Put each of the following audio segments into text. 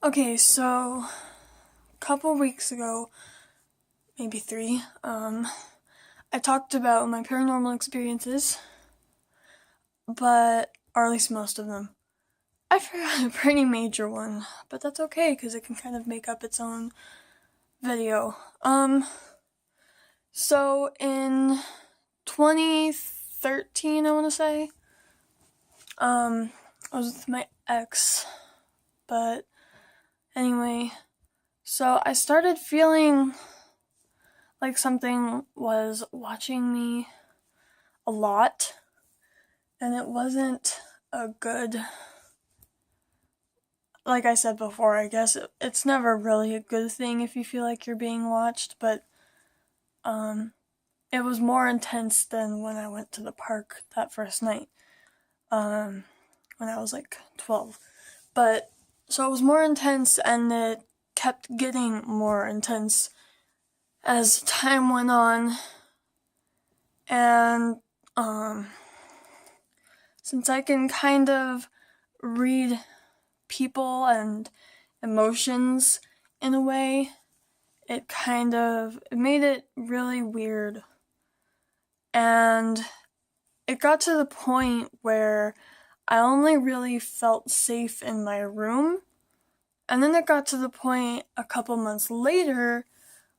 Okay, so a couple weeks ago, maybe three, I talked about my paranormal experiences, or at least most of them. I forgot a pretty major one, but that's okay because it can kind of make up its own video. So in 2013, I want to say, I was with my ex, but anyway, so I started feeling like something was watching me a lot, and it wasn't a good, like I said before, I guess it's never really a good thing if you feel like you're being watched, but um it was more intense than when I went to the park that first night, um when I was like 12. But so it was more intense, and it kept getting more intense as time went on. And um since I can kind of read people and emotions in a way, it made it really weird. And it got to the point where I only really felt safe in my room. And then it got to the point a couple months later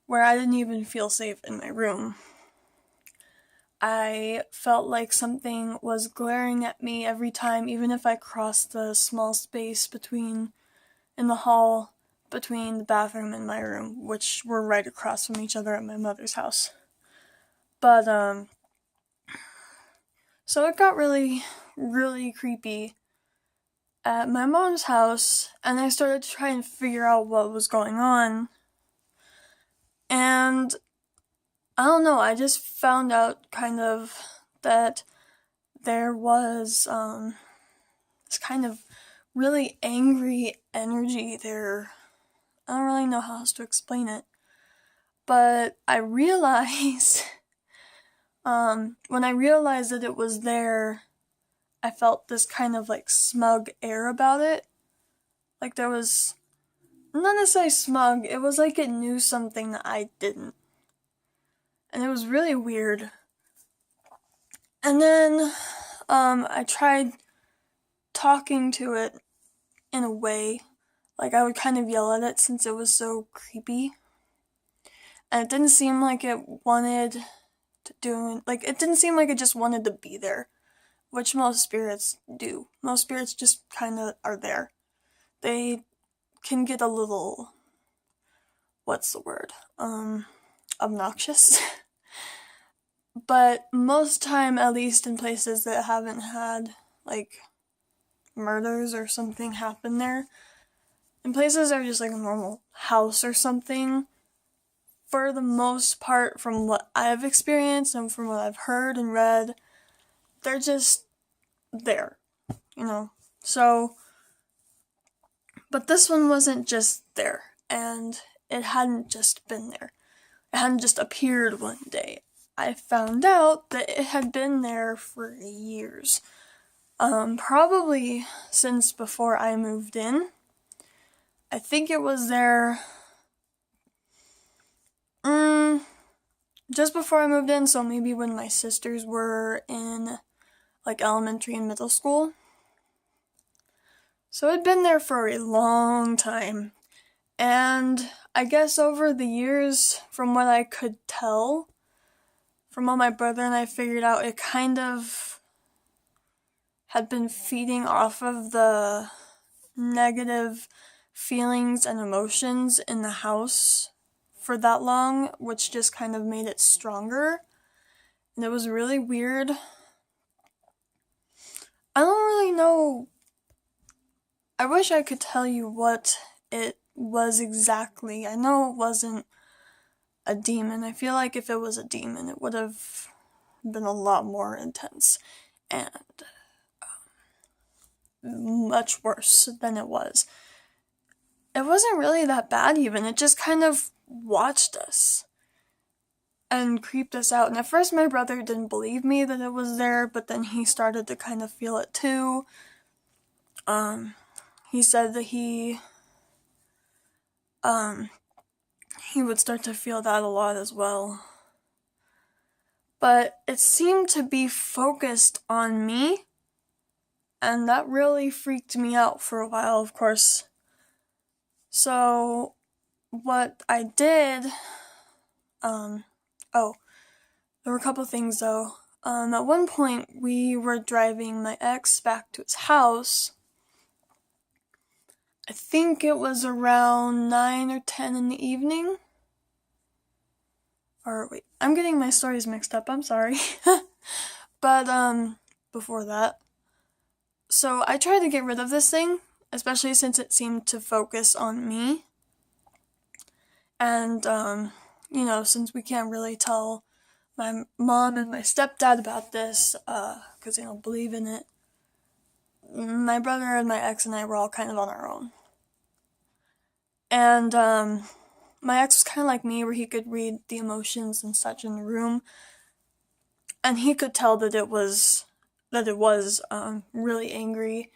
where I didn't even feel safe in my room. I felt like something was glaring at me every time, even if I crossed the small space in the hall between the bathroom and my room, which were right across from each other at my mother's house. But, so it got really, really creepy at my mom's house, and I started to try and figure out what was going on. And I don't know, I just found out kind of that there was, this kind of really angry energy there. I don't really know how else to explain it. But I realized, when I realized that it was there, I felt this kind of like smug air about it. Like there was, not necessarily smug, it was like it knew something that I didn't. And it was really weird. And then, I tried talking to it in a way. Like I would kind of yell at it since it was so creepy. And it didn't seem like it wanted to do, like, it didn't seem like it just wanted to be there, which most spirits do. Most spirits just kind of are there. They can get a little, what's the word? Obnoxious. But most time, at least in places that haven't had, like, murders or something happen there, in places that are just like a normal house or something, for the most part, from what I've experienced and from what I've heard and read, they're just there, you know? So, but this one wasn't just there, and it hadn't just been there. It hadn't just appeared one day. I found out that it had been there for years. Probably since before I moved in. I think it was there, just before I moved in, so maybe when my sisters were in, like, elementary and middle school. So it'd been there for a long time. And I guess over the years, from what I could tell, from what my brother and I figured out, it kind of had been feeding off of the negative feelings and emotions in the house for that long, which just kind of made it stronger. And it was really weird. I don't really know. I wish I could tell you what it was exactly. I know it wasn't a demon. I feel like if it was a demon, it would have been a lot more intense and much worse than it was. It wasn't really that bad, even. It just kind of watched us and creeped us out. And at first, my brother didn't believe me that it was there, but then he started to kind of feel it too. He said that he he would start to feel that a lot as well. But it seemed to be focused on me, and that really freaked me out for a while, of course. So, what I did, there were a couple things though. At one point, we were driving my ex back to his house. I think it was around 9 or 10 in the evening. Or wait, I'm getting my stories mixed up, I'm sorry. But, before that. So I tried to get rid of this thing, especially since it seemed to focus on me. And, since we can't really tell my mom and my stepdad about this, because they don't believe in it, my brother and my ex and I were all kind of on our own. And, my ex was kind of like me, where he could read the emotions and such in the room, and he could tell that it was really angry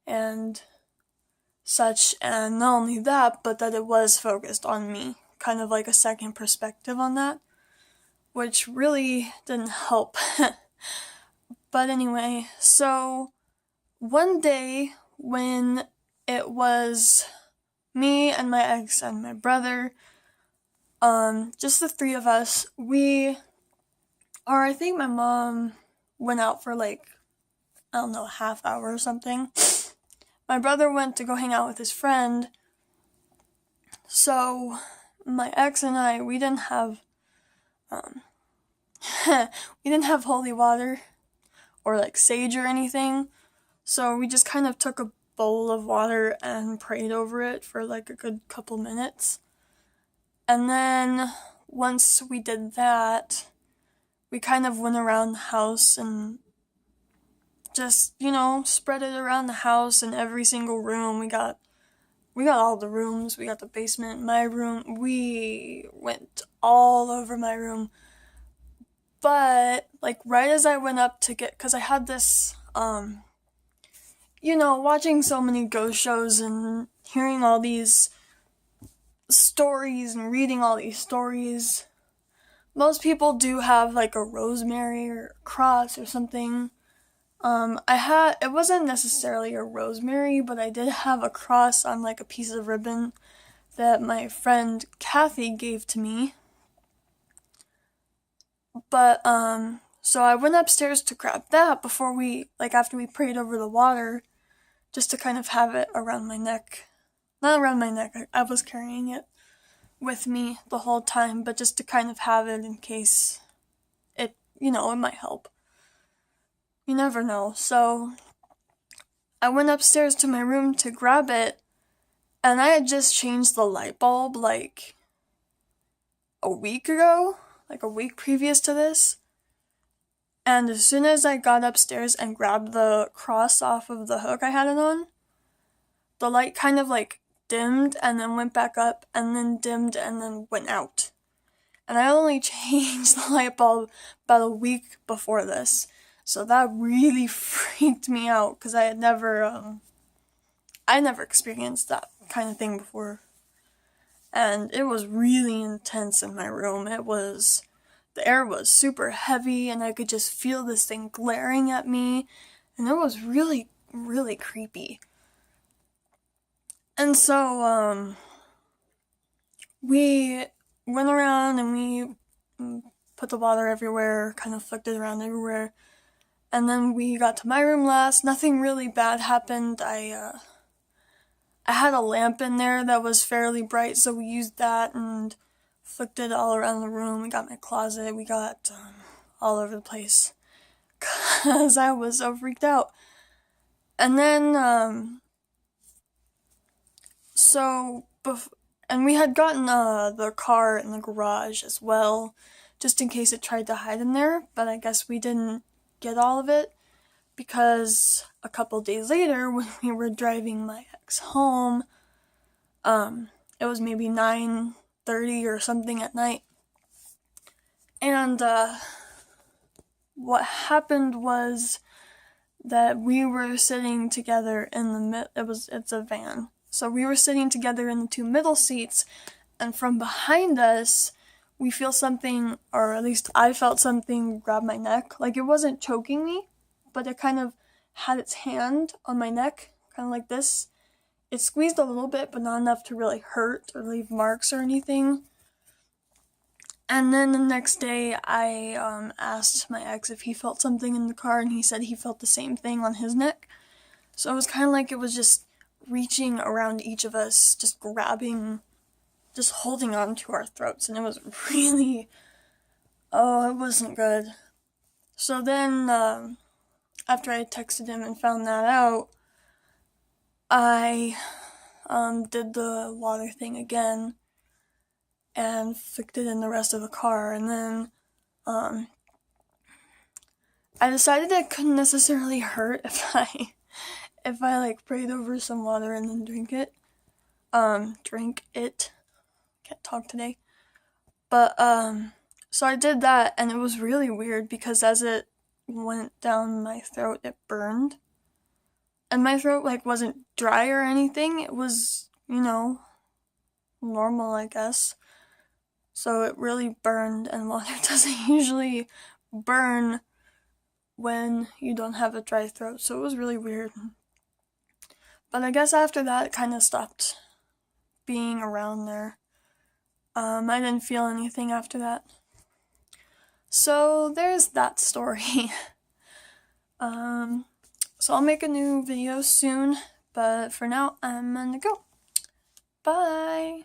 and such, and not only that, but that it was focused on me, kind of like a second perspective on that, which really didn't help. But anyway, so one day when it was me and my ex and my brother, just the three of us, I think my mom went out for a half hour or something. My brother went to go hang out with his friend. So my ex and I, we didn't have holy water or sage or anything. So we just kind of took a bowl of water and prayed over it for a good couple minutes. And then once we did that, we kind of went around the house and just, spread it around the house in every single room. We got all the rooms. We got the basement, my room. We went all over my room. But, right as I went up to because I had this, watching so many ghost shows and hearing all these stories and reading all these stories, most people do have, a rosemary or a cross or something. It wasn't necessarily a rosemary, but I did have a cross on, a piece of ribbon that my friend Kathy gave to me. But, so I went upstairs to grab that before after we prayed over the water, just to kind of have it around my neck. Not around my neck, I was carrying it with me the whole time, but just to kind of have it in case it might help. You never know. So I went upstairs to my room to grab it, and I had just changed the light bulb a week ago, a week previous to this. And as soon as I got upstairs and grabbed the cross off of the hook I had it on, the light kind of dimmed and then went back up and then dimmed and then went out. And I only changed the light bulb about a week before this. So that really freaked me out because I never experienced that kind of thing before. And it was really intense in my room. The air was super heavy and I could just feel this thing glaring at me. And it was really, really creepy. And so, we went around and we put the water everywhere, kind of flicked it around everywhere. And then we got to my room last. Nothing really bad happened. I had a lamp in there that was fairly bright, so we used that and flicked it all around the room. We got my closet. We got all over the place because I was so freaked out. And then, and we had gotten the car in the garage as well, just in case it tried to hide in there, but I guess we didn't get all of it, because a couple days later, when we were driving my ex home, it was maybe 9:30 or something at night, and what happened was that we were sitting together in it's a van, So we were sitting together in the two middle seats, and from behind us, we feel something, or at least I felt something grab my neck. Like, it wasn't choking me, but it kind of had its hand on my neck, kind of like this. It squeezed a little bit, but not enough to really hurt or leave marks or anything. And then the next day, I asked my ex if he felt something in the car, and he said he felt the same thing on his neck. So it was kind of like it was just reaching around each of us, just grabbing, just holding on to our throats, and it was really, oh, it wasn't good. So then, after I texted him and found that out, I did the water thing again and flicked it in the rest of the car, and then I decided it couldn't necessarily hurt if I like prayed over some water and then drink it. Can't talk today. But so I did that, and it was really weird because as it went down my throat, it burned. And my throat like wasn't dry or anything. It was, normal, I guess. So it really burned, and water doesn't usually burn when you don't have a dry throat. So it was really weird. But I guess after that, it kind of stopped being around there. I didn't feel anything after that. So there's that story. So I'll make a new video soon, but for now, I'm gonna go. Bye!